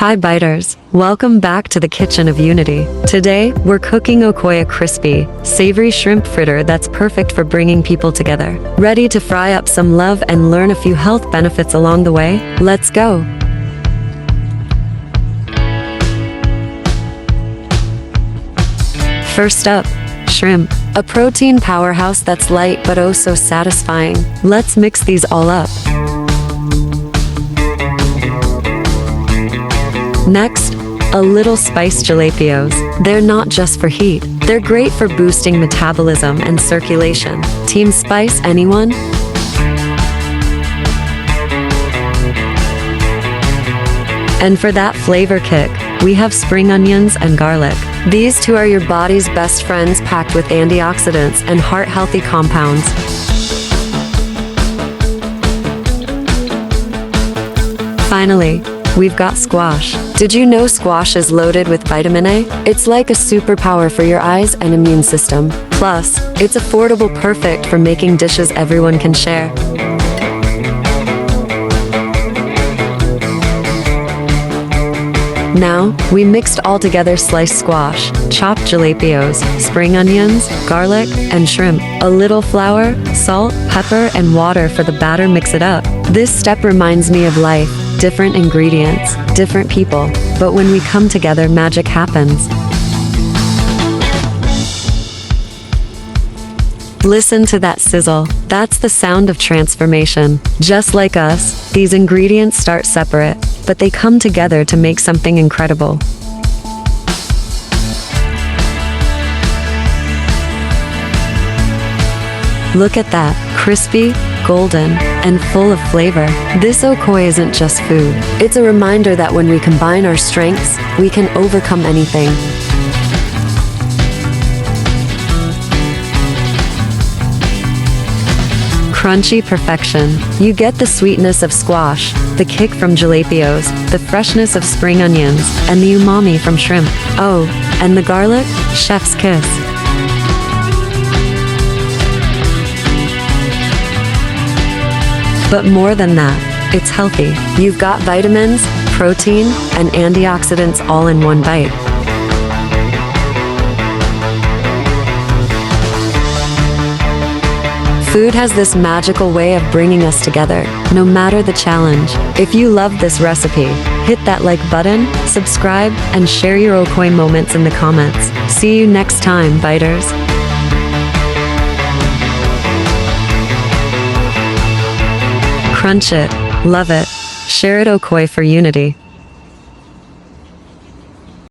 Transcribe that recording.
Hi biters, welcome back to the kitchen of Unity. Today, we're cooking Okoy, a crispy, savory shrimp fritter that's perfect for bringing people together. Ready to fry up some love and learn a few health benefits along the way? Let's go! First up, shrimp. A protein powerhouse that's light but oh so satisfying. Let's mix these all up. Next, a little spiced jalapeños. They're not just for heat. They're great for boosting metabolism and circulation. Team Spice, anyone? And for that flavor kick, we have spring onions and garlic. These two are your body's best friends, packed with antioxidants and heart-healthy compounds. Finally, we've got squash. Did you know squash is loaded with vitamin A? It's like a superpower for your eyes and immune system. Plus, it's affordable, perfect for making dishes everyone can share. Now, we mixed all together sliced squash, chopped jalapeños, spring onions, garlic, and shrimp. A little flour, salt, pepper, and water for the batter. Mix it up. This step reminds me of life. Different ingredients, different people, but when we come together, magic happens. Listen to that sizzle. That's the sound of transformation. Just like us, these ingredients start separate, but they come together to make something incredible. Look at that, crispy, golden, and full of flavor. This Okoy isn't just food. It's a reminder that when we combine our strengths, we can overcome anything. Crunchy perfection. You get the sweetness of squash, the kick from jalapeños, the freshness of spring onions, and the umami from shrimp. Oh, and the garlic? Chef's kiss. But more than that, it's healthy. You've got vitamins, protein, and antioxidants all in one bite. Food has this magical way of bringing us together, no matter the challenge. If you love this recipe, hit that like button, subscribe, and share your Okoy moments in the comments. See you next time, biters. Crunch it, love it, share it. Okoy for Unity.